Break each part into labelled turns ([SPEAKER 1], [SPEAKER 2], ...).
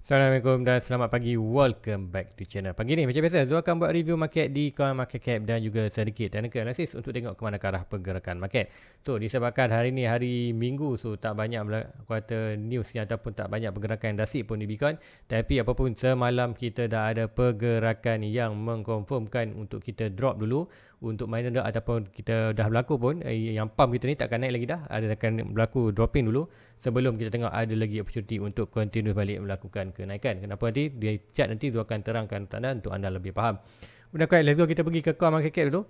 [SPEAKER 1] Assalamualaikum dan selamat pagi. Welcome back to channel. Pagi ni macam biasa, Zul akan buat review market di coin market cap dan juga sedikit technical analysis untuk tengok ke mana arah pergerakan market. So disebabkan hari ni hari Minggu, so tak banyak kata news ataupun tak banyak pergerakan yang drastik pun di Bitcoin. Tapi apapun, semalam kita dah ada pergerakan yang mengkonfirmkan untuk kita drop dulu untuk miner ataupun kita dah berlaku pun yang pump kita ni takkan naik lagi dah, ada akan berlaku dropping dulu sebelum kita tengok ada lagi opportunity untuk continue balik melakukan kenaikan. Kenapa nanti dia chat nanti tu akan terangkan untuk anda lebih faham. Kemudian let's go, kita pergi ke coin market cap dulu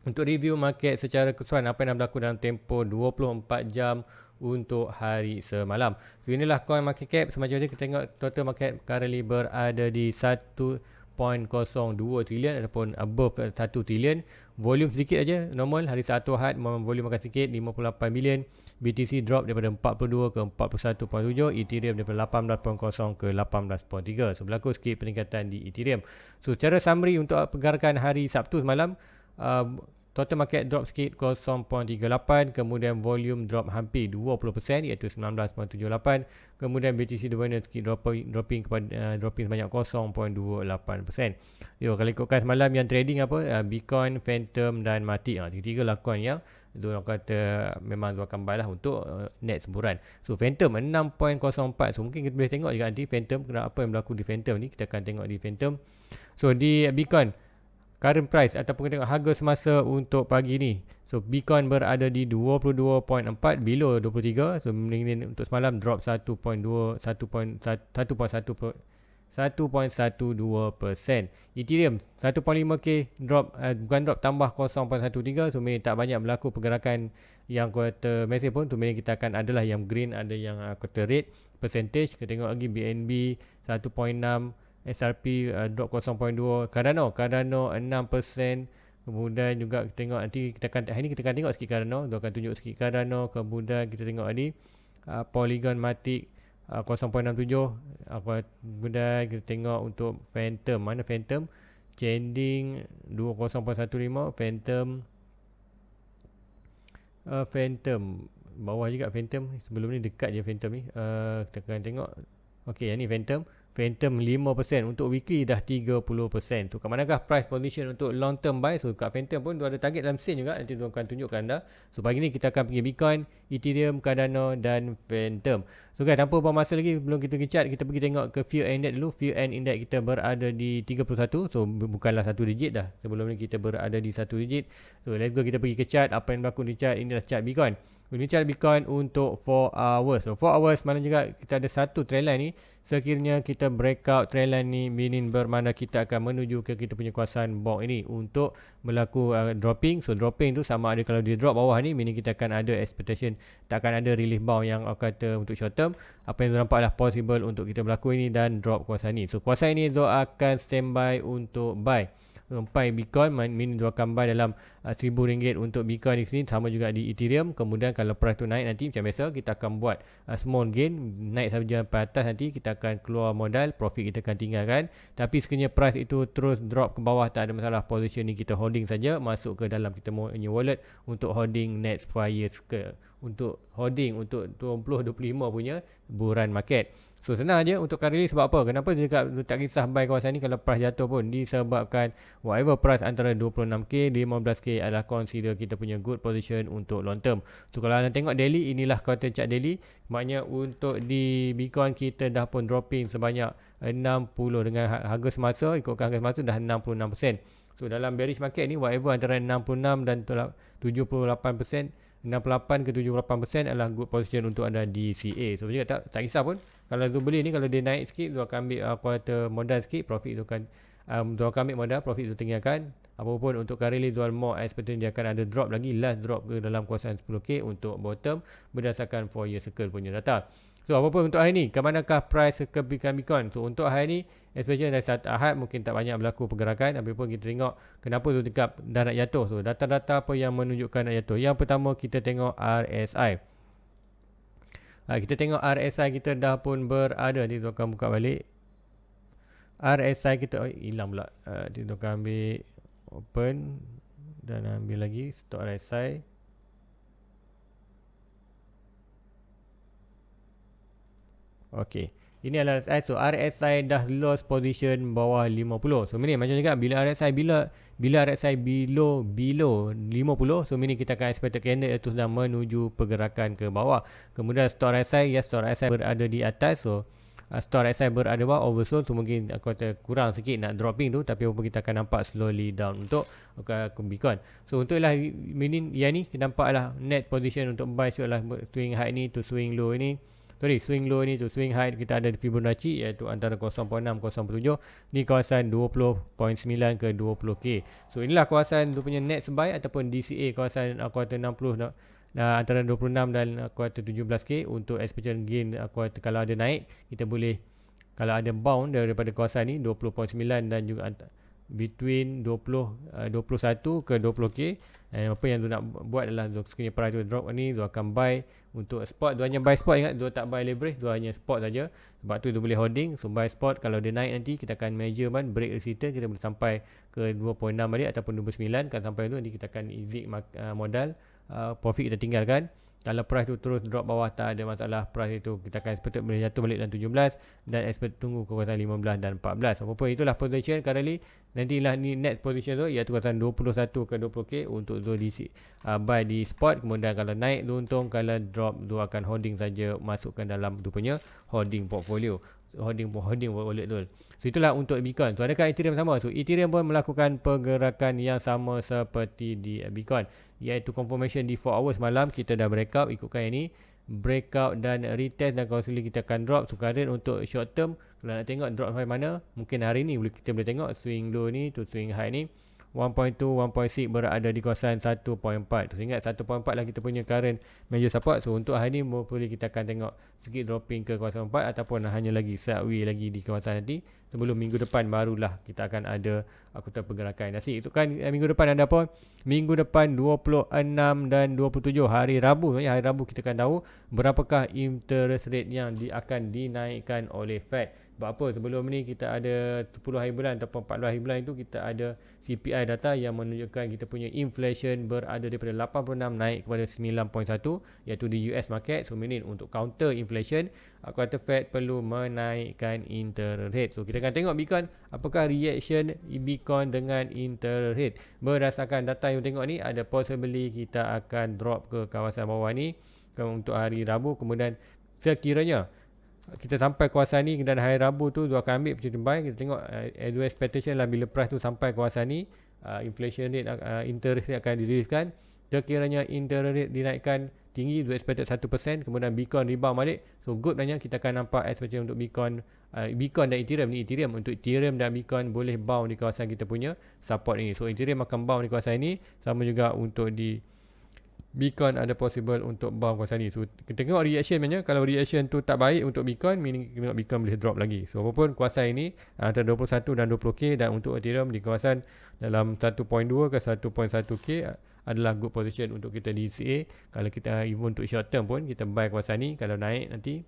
[SPEAKER 1] untuk review market secara keseluruhan apa yang dah berlaku dalam tempoh 24 jam untuk hari semalam. So inilah coin market cap. Semacam tu kita tengok total market currently berada di 1.02 trilion ataupun above 1 trilion. Volume sedikit aja, normal hari Sabtu Ahad volume akan sikit 58 million. BTC drop daripada 42 ke 41.7, Ethereum daripada 18.0 ke 18.3. So berlaku sikit peningkatan di Ethereum. So secara summary untuk pergerakan hari Sabtu semalam, total market drop sikit 0.38, kemudian volume drop hampir 20% iaitu 19.78, kemudian BTC dominant sikit dropping sebanyak 0.28%. Kalau ikutkan semalam yang trading apa, Bitcoin, Phantom dan Matic, tiga-tiga lah coin yang itu orang kata memang akan buy lah untuk net semburan. So Phantom 6.04, so mungkin kita boleh tengok juga nanti Phantom, apa yang berlaku di Phantom ni, kita akan tengok di Phantom. So di Bitcoin current price ataupun kita tengok harga semasa untuk pagi ni. So Bitcoin berada di 22.4 below 23. So ini untuk semalam drop 1.12%. Ethereum 1.5k drop, bukan drop, tambah 0.13. So ini tak banyak berlaku pergerakan yang kata mesej pun. So ini kita akan adalah yang green, ada yang kata red percentage. Kita tengok lagi BNB 1.6, SRP drop 0.2, Cardano 6%. Kemudian juga kita tengok nanti hari ni kita akan tengok sikit Cardano, dia akan tunjuk sikit Cardano. Kemudian kita tengok tadi Polygon Matic 0.67. Kemudian kita tengok untuk Phantom, mana Phantom Trending 20.15, Phantom bawah juga. Phantom sebelum ni dekat je Phantom ni. Kita akan tengok. Okey, yang ni Phantom 5%, untuk weekly dah 30%. So kat manakah price position untuk long term buy? So kat Phantom pun dia ada target dalam sen juga, nanti tu akan tunjukkan anda. So pagi ni kita akan pergi Bitcoin, Ethereum, Cardano dan Phantom. So guys, tanpa buang masa lagi, sebelum kita pergi chart, kita pergi tengok ke Fear Index dulu. Fear Index kita berada di 31. So bukanlah satu digit dah, sebelum ni kita berada di satu digit. So let's go, kita pergi ke chart. Apa yang berlaku di chart? Inilah chart Bitcoin. Ini chart Bitcoin untuk 4 hours. So 4 hours mana juga kita ada satu trend line ni. Sekiranya kita breakout trend line ni, meaning bermakna kita akan menuju ke kita punya kawasan bulk ini untuk berlaku dropping. So dropping tu sama ada kalau dia drop bawah ni, meaning kita akan ada expectation takkan ada relief bound yang kata untuk short term. Apa yang nampaklah possible untuk kita berlaku ini dan drop kawasan ni. So kawasan ini Zul akan standby untuk buy sampai Bitcoin, meaning dia akan buy dalam RM1,000 untuk Bitcoin di sini, sama juga di Ethereum. Kemudian kalau price tu naik nanti macam biasa kita akan buat small gain, naik sahaja sampai atas, nanti kita akan keluar modal, profit kita akan tinggalkan. Tapi sekiranya price itu terus drop ke bawah, tak ada masalah, position ni kita holding saja, masuk ke dalam kita punya wallet untuk holding next 5 years ke, untuk holding untuk 2025 punya buran market. So senang aja untuk kali ni. Sebab apa? Kenapa dia tak kisah buy kawasan ni kalau price jatuh pun? Disebabkan whatever price antara 26k 15k adalah consider kita punya good position untuk long term. So kalau anda tengok daily, inilah kata chart daily. Maknanya untuk di Bitcoin kita dah pun dropping sebanyak 60 dengan harga semasa, ikutkan harga semasa dah 66%. So dalam bearish market ni, whatever antara 66 dan 78%, 68 ke 78% adalah good position untuk anda di CA. So juga tak kisah pun kalau tu beli ni, kalau dia naik sikit, tu akan ambil kata modal sikit, profit tu akan tu akan ambil modal, profit tu tinggalkan. Apapun untuk currently jual more expectation dia akan ada drop lagi, last drop ke dalam kawasan 10k untuk bottom berdasarkan 4 year circle punya data. So apapun untuk hari ni, ke manakah price kebaikan Bitcoin? So untuk hari ni, especially dari Sabtu Ahad, mungkin tak banyak berlaku pergerakan. Apapun kita tengok kenapa tu dekat dah nak jatuh. So data-data apa yang menunjukkan nak jatuh? Yang pertama kita tengok RSI. Kita tengok RSI kita dah pun berada. Nanti tu akan buka balik RSI kita. Hilang pula. Nanti tu akan ambil open dan ambil lagi stok RSI. Okey, Ini adalah RSI. So RSI dah lost position bawah 50. So ini macam juga bila RSI below 50, so ini kita akan expected candle itu sedang menuju pergerakan ke bawah. Kemudian stop RSI, stop RSI berada di atas. So stop RSI berada bawah, oversold. So mungkin aku kata kurang sikit nak dropping tu, tapi apa kita akan nampak slowly down untuk Bitcoin. So untuklah ini yang ni kita nampaklah net position untuk buy adalah swing high ni to swing low ni. Swing low ni to swing high kita ada di Fibonacci iaitu antara 0.6 0.7 di kawasan 20.9 ke 20k. So inilah kawasan tu punya net buy ataupun DCA kawasan kuartal 60 antara 26 dan kuartal 17k untuk expected gain kuartal. Kalau ada naik kita boleh, kalau ada bound daripada kawasan ni 20.9 dan juga between 21 ke 20k. Apa yang tu nak buat adalah sekiranya price tu drop ni, tu akan buy untuk spot. Tu hanya buy spot, ingat, tu tak buy leverage, tu hanya spot saja. Sebab tu boleh holding. So buy spot, kalau dia naik nanti kita akan measure break resistance, kita boleh sampai ke 2.6 balik ataupun 29. Kan sampai tu nanti kita akan exit modal, profit kita tinggalkan. Kalau price tu terus drop bawah, tak ada masalah. Price itu kita akan expect boleh jatuh balik dan 17 dan expect tunggu ke kawasan 15 dan 14. Apa-apa itulah position currently. Nantilah ni net position tu iaitu kawasan 21 ke 20k untuk tu di buy di spot. Kemudian kalau naik tu untung, kalau drop tu akan holding saja, masukkan dalam tu punya holding portfolio. Holding wallet tu. So itulah untuk Bitcoin. So adakah Ethereum sama? So Ethereum pun melakukan pergerakan yang sama seperti di Bitcoin, iaitu confirmation di 4 hours malam kita dah breakout, ikutkan yang ni breakout dan retest, dan constantly kita akan drop. So current untuk short term, kalau nak tengok drop sampai mana, mungkin hari ni kita boleh tengok swing low ni to swing high ni 1.2, 1.6 berada di kawasan 1.4. So ingat 1.4 lah kita punya current major support. So untuk hari ni boleh kita akan tengok sikit dropping ke kawasan 4 ataupun hanya lagi sideways lagi di kawasan nanti. Sebelum minggu depan barulah kita akan ada pergerakan nasi. Itu kan minggu depan ada apa? Minggu depan 26 dan 27 hari Rabu. Hari Rabu kita akan tahu berapakah interest rate yang akan dinaikkan oleh Fed. Sebab apa? Sebelum ni kita ada 10 hari bulan ataupun 14 hari bulan itu kita ada CPI data yang menunjukkan kita punya inflation berada daripada 86 naik kepada 9.1 iaitu di US market. So meaning untuk counter inflation, aku kata Fed perlu menaikkan interest rate. So kita akan tengok Bitcoin, apakah reaction Bitcoin dengan interest rate. Berdasarkan data yang tengok ni, ada possibly kita akan drop ke kawasan bawah ni untuk hari Rabu. Kemudian sekiranya kita sampai kawasan ni dan hari Rabu tu akan ambil position buy. Kita tengok expectation lah bila price tu sampai kawasan ni, inflation rate, interest rate akan diriliskan. Sekiranya interest rate dinaikkan tinggi, expected 1%, kemudian Bitcoin rebound balik. So good banyak kita akan nampak expectation untuk Bitcoin dan Ethereum ni. Untuk Ethereum dan Bitcoin boleh bound di kawasan kita punya support ini. So Ethereum akan bound di kawasan ini, sama juga untuk di Bitcoin ada possible untuk bound kawasan ni. So kita tengok reaction banyak. Kalau reaction tu tak baik untuk Bitcoin, meaning Bitcoin boleh drop lagi. So apapun kawasan ini antara 21 dan 20k, dan untuk Ethereum di kawasan dalam 1.2 ke 1.1k adalah good position untuk kita di DCA. Kalau kita even untuk short term pun kita buy kawasan ni, kalau naik nanti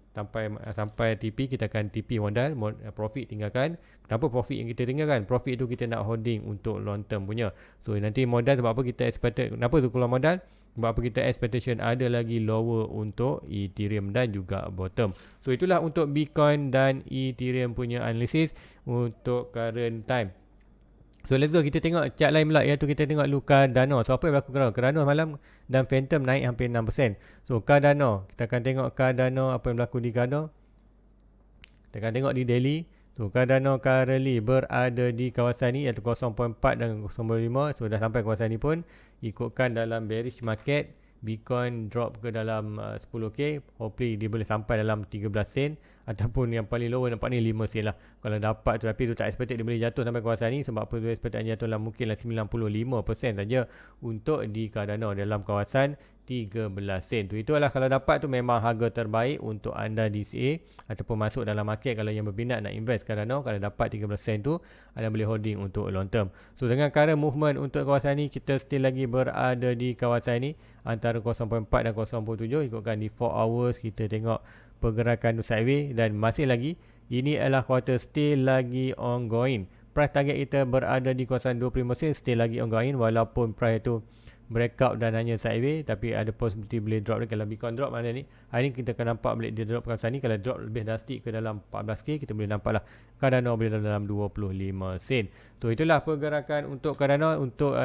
[SPEAKER 1] sampai TP kita akan TP modal, profit tinggalkan. Kenapa profit yang kita tinggalkan? Profit tu kita nak holding untuk long term punya. So nanti modal, sebab apa kita expected, kenapa tu keluar modal? Sebab apa kita expectation ada lagi lower untuk Ethereum dan juga bottom. So itulah untuk Bitcoin dan Ethereum punya analisis untuk current time. So let's go, kita tengok chart lain pula, iaitu kita tengok dulu Cardano. So apa yang berlaku Cardano malam dan Phantom naik hampir 6%. So Cardano, kita akan tengok Cardano, apa yang berlaku di Cardano. Kita akan tengok di daily. So Cardano currently berada di kawasan ni iaitu 0.4 dan 0.5. So dah sampai kawasan ni pun, ikutkan dalam bearish market, Bitcoin drop ke dalam 10k, hopefully dia boleh sampai dalam 13 sen, ataupun yang paling lower nampak ni 5 sen lah kalau dapat tu. Tapi tu tak expected dia boleh jatuh sampai kawasan ni. Sebab apa tu expected jatuh lah mungkin lah 95% saja untuk di Cardano dalam kawasan 13 sen tu. Itulah kalau dapat tu memang harga terbaik untuk anda DCA ataupun masuk dalam market kalau yang berminat nak invest Cardano. Kalau dapat 13 sen tu, anda boleh holding untuk long term. So dengan current movement untuk kawasan ni, kita still lagi berada di kawasan ni antara 0.4 dan 0.7. Ikutkan di 4 hours kita tengok pergerakan sideways, dan masih lagi ini adalah quarter still lagi ongoing. Price target kita berada di kawasan 25 sen, still lagi ongoing walaupun price tu breakout dan hanya sideways, tapi ada possibility boleh drop lagi. Kalau Bitcoin drop mana ni, hari ni kita akan nampak balik dia drop kawasan ni. Kalau drop lebih drastik ke dalam 14k, kita boleh nampak lah Cardano boleh dalam 25 sen. So itulah pergerakan untuk Cardano. Untuk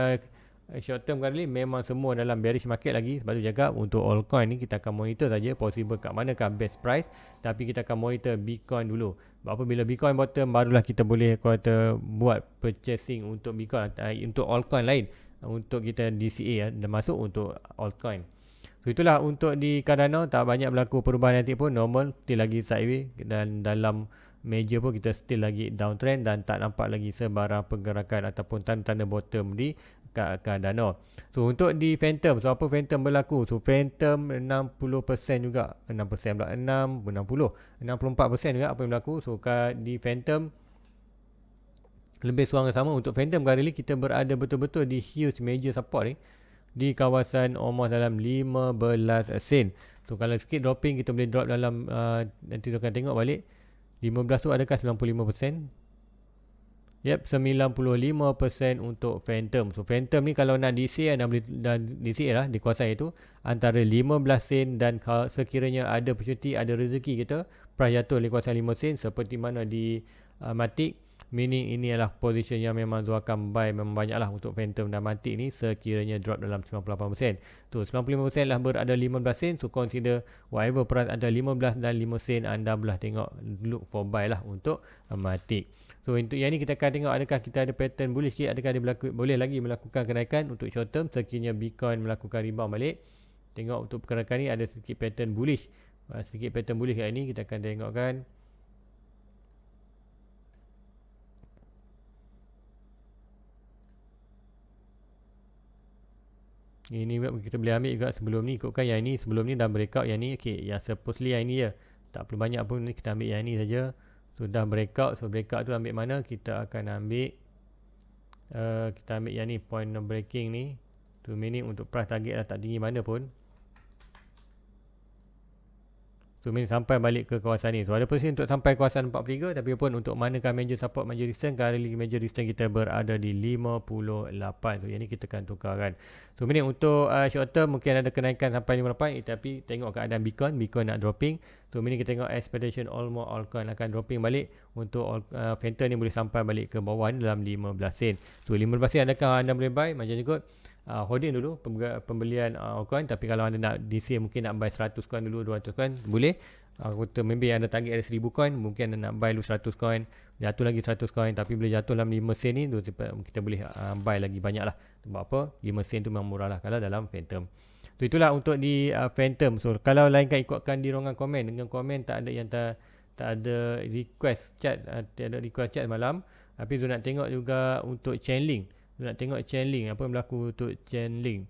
[SPEAKER 1] short term kali ni memang semua dalam bearish market lagi. Sebab tu jaga untuk altcoin ni kita akan monitor saja possible kat manakah best price, tapi kita akan monitor Bitcoin dulu. Sebab apa, bila Bitcoin bottom barulah kita boleh kata buat purchasing untuk Bitcoin, untuk altcoin lain, untuk kita DCA dan masuk untuk altcoin. So itulah untuk di Cardano, tak banyak berlaku perubahan nanti pun, normal, still lagi sideways, dan dalam major pun kita still lagi downtrend dan tak nampak lagi sebarang pergerakan ataupun tanda-tanda bottom di Cardano. So untuk di Phantom, so apa Phantom berlaku? So Phantom 60% juga, 6% pula, 64% juga apa yang berlaku. So di Phantom lebih kurang sama. Untuk Phantom kali ni kita berada betul-betul di huge major support ni, di kawasan almost dalam 15 sen. So kalau sikit dropping kita boleh drop dalam nanti kita akan tengok balik 15 tu adakah 95%? Yep, 95% untuk Phantom. So Phantom ni kalau nak DCA dan DCA lah di kawasan itu antara 15 sen, dan sekiranya ada opportunity, ada rezeki kita price jatuh di kawasan 5 sen seperti mana di Matic, meaning ini adalah position yang memang tu akan buy memang banyak lah untuk Phantom dan Matic ni sekiranya drop dalam 98%. Tu 95% lah berada 15 sen. So consider whatever price ada 15 dan 5 sen, anda boleh tengok look for buy lah untuk Matic. So untuk yang ni kita akan tengok adakah kita ada pattern bullish sikit, adakah dia boleh lagi melakukan kenaikan untuk short term sekiranya Bitcoin melakukan rebound balik. Tengok untuk pergerakan ni ada sedikit pattern bullish. Sedikit pattern bullish kat ni kita akan tengokkan. Ini kita boleh ambil juga sebelum ni, ikutkan yang ni sebelum ni dah breakout yang ni. Okay, yang supposedly yang ni je, tak perlu banyak pun, kita ambil yang ni saja. Sudah breakout. So breakout tu ambil mana? Kita akan ambil kita ambil yang ni, point of breaking ni. Tu meaning untuk price target dah tak tinggi mana pun. So meaning sampai balik ke kawasan ni. So ada posisi untuk sampai kawasan 43, tapi pun untuk manakah major support, major resistance, kali major resistance kita berada di 58. So yang ni kita akan tukarkan. So meaning untuk short term mungkin ada kenaikan sampai 58, tapi tengok keadaan Bitcoin nak dropping. So meaning kita tengok expectation almost altcoin akan dropping balik. Untuk Phantom ni boleh sampai balik ke bawah ni dalam 15 sen. So 15 sen adakah anda boleh buy? Macam ikut holding dulu pembelian altcoin, tapi kalau anda nak DC mungkin nak buy 100 coin dulu, 200 coin boleh. Maybe anda target ada 1000 coin, mungkin anda nak buy dulu 100 coin, jatuh lagi 100 coin, tapi bila jatuh dalam 5 sen ni kita boleh buy lagi banyak lah. Sebab apa? 5 sen tu memang murah lah kalau dalam Phantom. So itulah untuk di Phantom. So kalau lainkan ikutkan di ruangan komen. Dengan komen tak ada yang tak ada request chat, tak ada request chat malam. Tapi tu nak tengok juga untuk Chainlink. Nak tengok Chainlink, apa yang berlaku untuk Chainlink.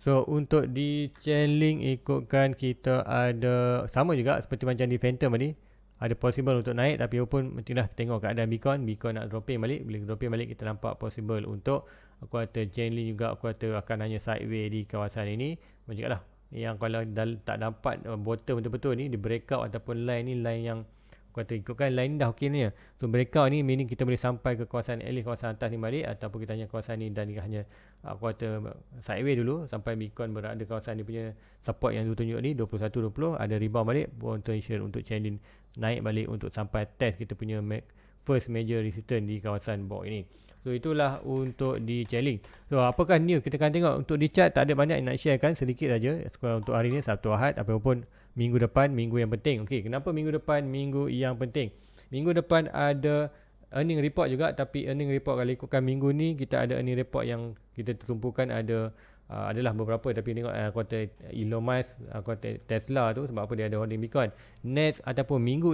[SPEAKER 1] So untuk di Chainlink ikutkan kita ada sama juga seperti macam di Phantom tadi. Ada possible untuk naik, tapi pun mestilah tengok keadaan Bitcoin nak dropping balik. Bila dropping balik kita nampak possible untuk kuartal Chainlink juga kuartal akan hanya sideways di kawasan ini. Macam lah yang kalau tak dapat bottom betul-betul ni di breakout ataupun line ni, line yang kuartal ikutkan line dah okey ni. So breakout ni meaning kita boleh sampai ke kawasan at least kawasan atas ni balik, ataupun kita hanya kawasan ni dan hanya kuartal sideways dulu sampai Bitcoin berada kawasan dia punya support yang tunjuk ni 21.20, ada rebound balik, potential untuk Chainlink naik balik untuk sampai test kita punya first major resistance di kawasan bawah ini. So itulah untuk di Chainlink. So apakah new kita akan tengok untuk di chart, tak ada banyak yang nak share kan, sedikit saja untuk hari ni Sabtu Ahad, apapun minggu depan, minggu yang penting. Okey, kenapa minggu depan minggu yang penting? Minggu depan ada earning report juga, tapi earning report kalau ikutkan minggu ni kita ada earning report yang kita tertumpukan adalah beberapa, tapi tengok kuartal Elon Musk, kuartal Tesla tu, sebab apa dia ada holding Bitcoin. Next ataupun minggu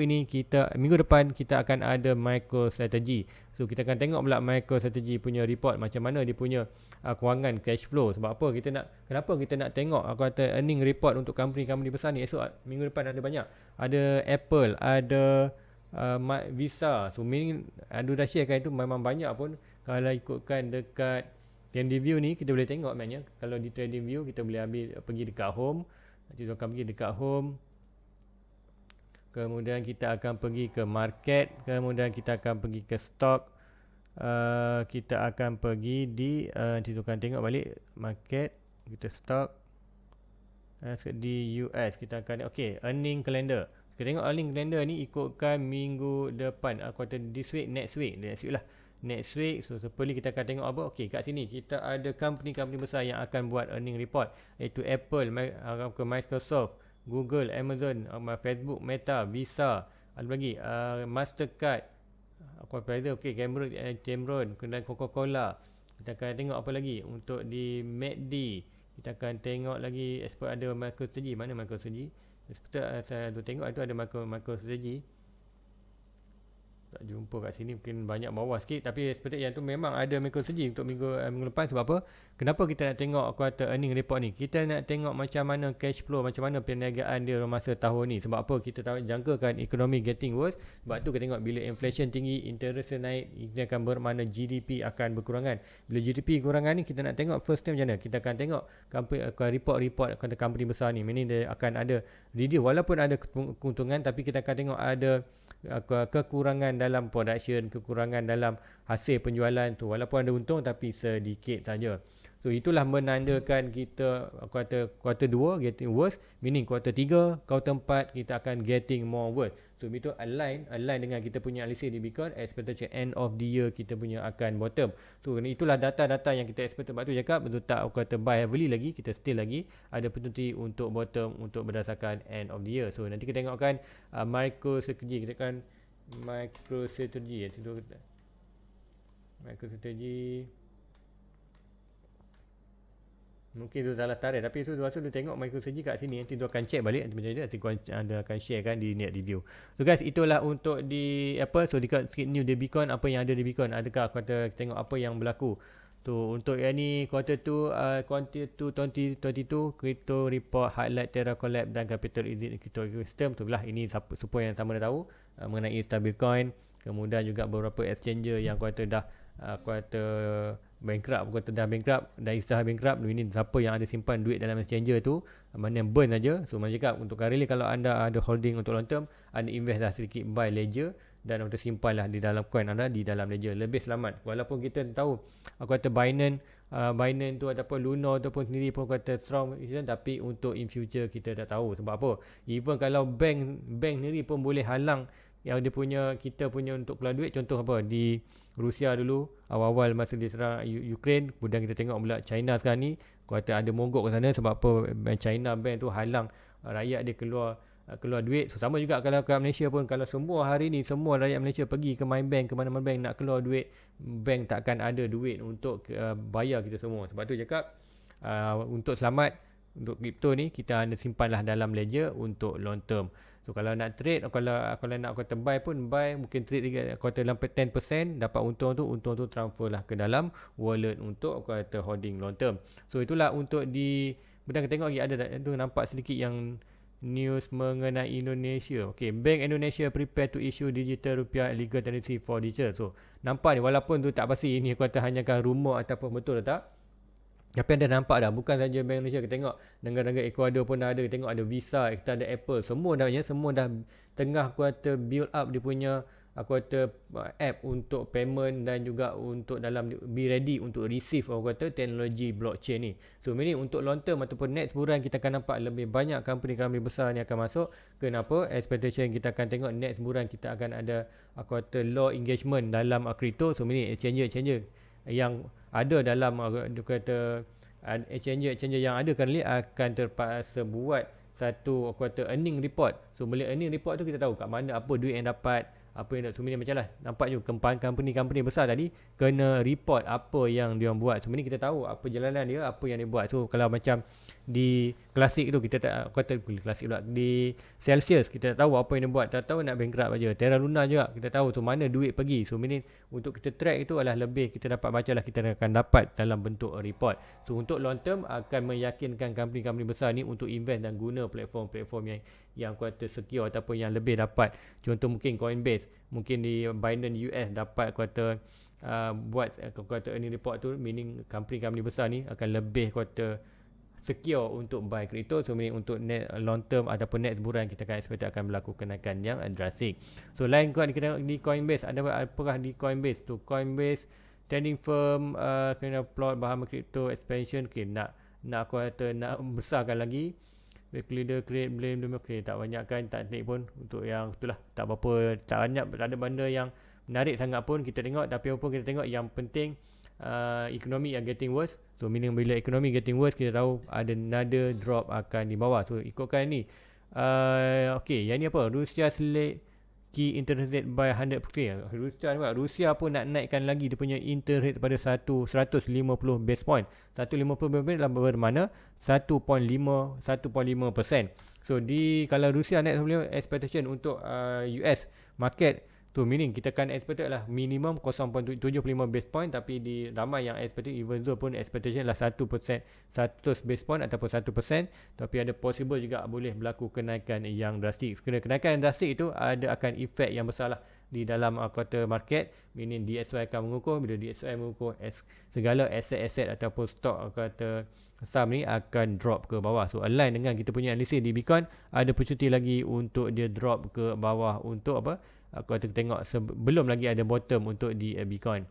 [SPEAKER 1] depan kita akan ada MicroStrategy. So kita akan tengok pula MicroStrategy punya report macam mana dia punya kewangan cash flow. Sebab apa kenapa kita nak tengok kuartal earning report untuk company-company besar ni. Esok minggu depan ada banyak. Ada Apple, ada Visa. So meaning dah sharekan itu memang banyak pun. Kalau ikutkan dekat Trading View ni kita boleh tengok maknanya. Kalau di Trading View kita boleh pergi dekat home. Kita akan pergi dekat home. Kemudian kita akan pergi ke market. Kemudian kita akan pergi ke stock. kita akan pergi di nanti tu akan tengok balik market, kita stock di US. Kita akan earning calendar. Kita tengok earning calendar ni ikutkan minggu depan, quarter this week, next week lah. Next week, so seperti kita akan tengok apa. Kat sini kita ada company besar yang akan buat earning report, iaitu Apple, Microsoft, Google, Amazon, Facebook, Meta, Visa, ada lagi Mastercard, Cameron dan Coca-Cola. Kita akan tengok apa lagi untuk di MACD. Kita akan tengok lagi expert ada MicroStrategy. Mana MicroStrategy? Saya tengok itu ada MicroStrategy. Tak jumpa kat sini, mungkin banyak bawah sikit. Tapi seperti yang tu memang ada MicroStrategy untuk minggu lepas. Sebab apa? Kenapa kita nak tengok quarter earning report ni? Kita nak tengok macam mana cash flow, macam mana perniagaan dia masa tahun ni. Sebab apa? Kita tahu jangkakan ekonomi getting worse. Sebab tu kita tengok bila inflation tinggi, interest naik, ini akan bermakna GDP akan berkurangan. Bila GDP kurangan ni, kita nak tengok first time macam mana? Kita akan tengok report company besar ni. Meaning dia akan ada reduce, walaupun ada keuntungan, tapi kita akan tengok ada kekurangan dalam production, kekurangan dalam hasil penjualan tu. Walaupun ada untung tapi sedikit saja. So itulah menandakan kita quarter 2 getting worse, meaning quarter 3, quarter 4 kita akan getting more worse. So itu align dengan kita punya analisis di Bitcoin, expectation end of the year kita punya akan bottom. So itulah data-data yang kita expect. Sebab tu cakap betul tak quarter buy heavily lagi, kita still lagi ada opportunity untuk bottom untuk berdasarkan end of the year. So nanti kita tengokkan MicroStrategy, kita akan MicroStrategy mungkin tu salah tarik, tapi tu masa tu tengok MicroStrategy kat sini, nanti tu akan check balik macam mana nanti anda akan share kan di net review. So guys, itulah untuk di so dekat sikit new di Bitcoin, apa yang ada di Bitcoin, adakah kita tengok apa yang berlaku. So untuk yang ni quarter 2 2022 crypto report highlight Terra collapse dan capital exit crypto ecosystem. Tu lah, ini supaya yang sama dah tahu mengenai stable Bitcoin. Kemudian juga beberapa exchanger yang quarter dah bankrupt dan istilah bankrupt. Ini siapa yang ada simpan duit dalam exchanger tu, mana yang burn saja. So mana cakap untuk currently kalau anda ada holding untuk long term, anda invest dah sedikit buy ledger dan untuk simpanlah di dalam coin anda di dalam ledger, lebih selamat. Walaupun kita tahu kata Binance tu ataupun Luna ataupun sendiri pun kata strong, tapi untuk in future kita tak tahu. Sebab apa? Even kalau bank sendiri pun boleh halang yang dia punya, kita punya untuk keluar duit. Contoh apa, di Rusia dulu awal-awal masa dia serang Ukraine, kemudian kita tengok pula China sekarang ni kata ada mogok ke sana. Sebab apa? China bank tu halang rakyat dia keluar duit. So sama juga kalau kat Malaysia pun, kalau semua hari ni semua rakyat Malaysia pergi ke MyBank, ke mana-mana bank nak keluar duit, bank takkan ada duit untuk bayar kita semua. Sebab tu cakap untuk selamat untuk kripto ni, kita anda simpanlah dalam ledger untuk long term. So kalau nak trade, kalau nak kata buy pun buy, mungkin trade kata dalam 10%, dapat untung tu transfer lah ke dalam wallet untuk kata holding long term. So itulah untuk kita tengok lagi ada tu, nampak sedikit yang news mengenai Indonesia. Bank Indonesia prepare to issue digital rupiah legal tendency for digital. So nampak ni, walaupun tu tak pasti ini kata hanyakan rumor ataupun betul atau tak, tapi anda nampak dah, bukan saja Bank Malaysia. Kita tengok negara-negara Ecuador pun dah ada. Kita tengok ada Visa, kita ada Apple. Semua dah tengah kuota build up dia punya kuota app untuk payment dan juga untuk dalam be ready untuk receive kuota teknologi blockchain ni. So ini untuk long term ataupun next bulan kita akan nampak lebih banyak company besar ni akan masuk. Kenapa? Expectation kita akan tengok next bulan kita akan ada kuota low engagement dalam crypto. So ini exchanger yang ada dalam kata exchanger yang ada kali akan terpaksa buat satu kuota earning report. So bila earning report tu kita tahu kat mana apa duit yang dapat, apa yang nak macam lah. Nampak je company besar tadi kena report apa yang dia buat. So ini kita tahu apa jalanan dia, apa yang dia buat. So kalau macam di klasik tu, kita tak kata klasik pula, di Celsius kita tak tahu apa yang dia buat, tak tahu nak bankrupt aja. Terra Luna juga kita tahu tu mana duit pergi. So ini untuk kita track itu adalah lebih kita dapat baca lah, kita akan dapat dalam bentuk report. So untuk long term akan meyakinkan company besar ni untuk invest dan guna platform yang kuota secure ataupun yang lebih dapat. Contoh mungkin Coinbase, mungkin di Binance US dapat kuota buat kuota earning report tu, meaning company besar ni akan lebih kuota secure untuk buy crypto. So meaning untuk net long term ataupun net sebulan kita akan expect akan berlaku kenaikan yang drastic. So lain kuat kita tengok di Coinbase, ada apakah di Coinbase tu? Coinbase trading firm kena plot bahawa crypto expansion, okay, nak aku kata nak besarkan lagi. Back leader create blame, okay, tak banyak kan, tak naik pun untuk yang itulah, tak apa-apa, tak banyak, tak ada benda yang menarik sangat pun kita tengok. Tapi apa kita tengok yang penting ekonomi yang getting worse. So meaning bila ekonomi getting worse, kita tahu ada another drop akan di bawah. So ikutkan ni okay, yang ni apa, Rusia select key interest rate by 100%. Rusia pun nak naikkan lagi dia punya interest rate pada 150 base point. 150 base point dalam bermakna 1.5%. So kalau Rusia naik sebelum expectation untuk US market tu, meaning kita kan expected lah minimum 0.75 base point, tapi di ramai yang expected, even though pun expectation lah 1%, 100 base point ataupun 1%, tapi ada possible juga boleh berlaku kenaikan yang drastik. Kenaikan yang drastik itu akan efek yang besar lah di dalam kuartal market, meaning DXY akan mengukuh. Bila DXY mengukuh, segala aset-aset ataupun stok kata saham ni akan drop ke bawah. So align dengan kita punya analisis di Bitcoin, ada opportunity lagi untuk dia drop ke bawah untuk apa, aku tengok belum lagi ada bottom untuk di Bitcoin.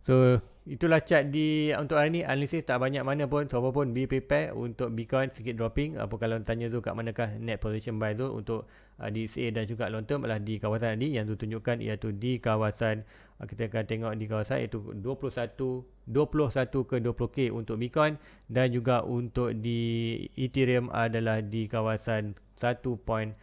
[SPEAKER 1] So itulah chart untuk hari ni. Analisis tak banyak mana pun, so apa pun be prepare untuk Bitcoin sikit dropping. Apa kalau tanya tu kat manakah net position buy tu untuk DXA dan juga long term, adalah di kawasan tadi yang tu tunjukkan, iaitu di kawasan kita akan tengok di kawasan iaitu 21 ke 20k untuk Bitcoin, dan juga untuk di Ethereum adalah di kawasan 1.2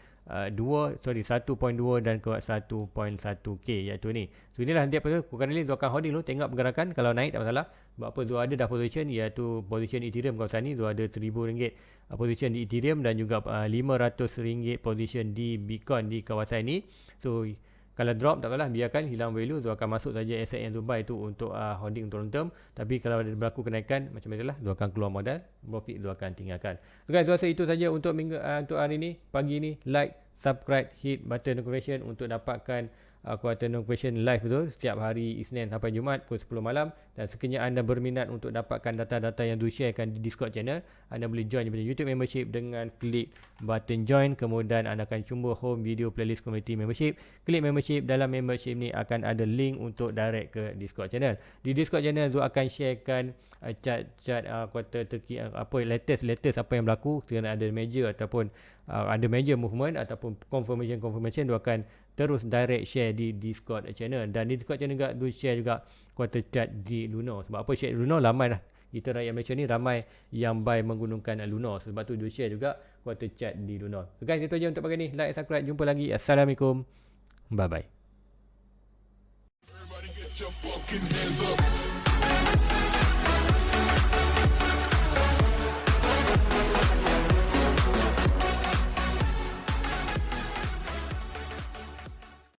[SPEAKER 1] dan ke 1.1k, iaitu ni. So inilah dia apa tu, kurang lebih tu akan holding dulu, tengok pergerakan. Kalau naik tak masalah. Sebab apa, Zul ada dah position, iaitu position Ethereum kawasan ni. Zul ada RM1,000 position di Ethereum, dan juga RM500 position di Bitcoin di kawasan ini. So kalau drop tak apalah, biarkan hilang value, Zul akan masuk saja aset yang Zul buy tu untuk holding untuk long term. Tapi kalau ada berlaku kenaikan macam biasalah, Zul akan keluar modal, profit Zul akan tinggalkan. So guys, Zul rasa itu saja untuk untuk hari ni, pagi ni. Like, subscribe, hit button notification untuk dapatkan kuartal notification live tu setiap hari Isnin sampai Jumaat pukul 10 malam. Dan sekiranya anda berminat untuk dapatkan data-data yang sharekan di Discord channel, anda boleh join daripada YouTube membership dengan klik button join. Kemudian anda akan jumpa home video playlist community membership. Klik membership, dalam membership ni akan ada link untuk direct ke Discord channel. Di Discord channel tu akan sharekan chart kuartal terkini, apa latest apa yang berlaku. Sekiranya ada major ataupun ada major movement ataupun confirmation, tu akan terus direct share di Discord channel. Dan di Discord channel juga tu share juga quarter chart di Luno. Sebab apa share Luno, ramai lah kita rakyat Malaysia ni ramai yang buy menggunakan Luno. Sebab tu dia share juga quarter chart di Luno. So guys, itu je untuk pagi ni. Like, subscribe, jumpa lagi. Assalamualaikum, bye bye.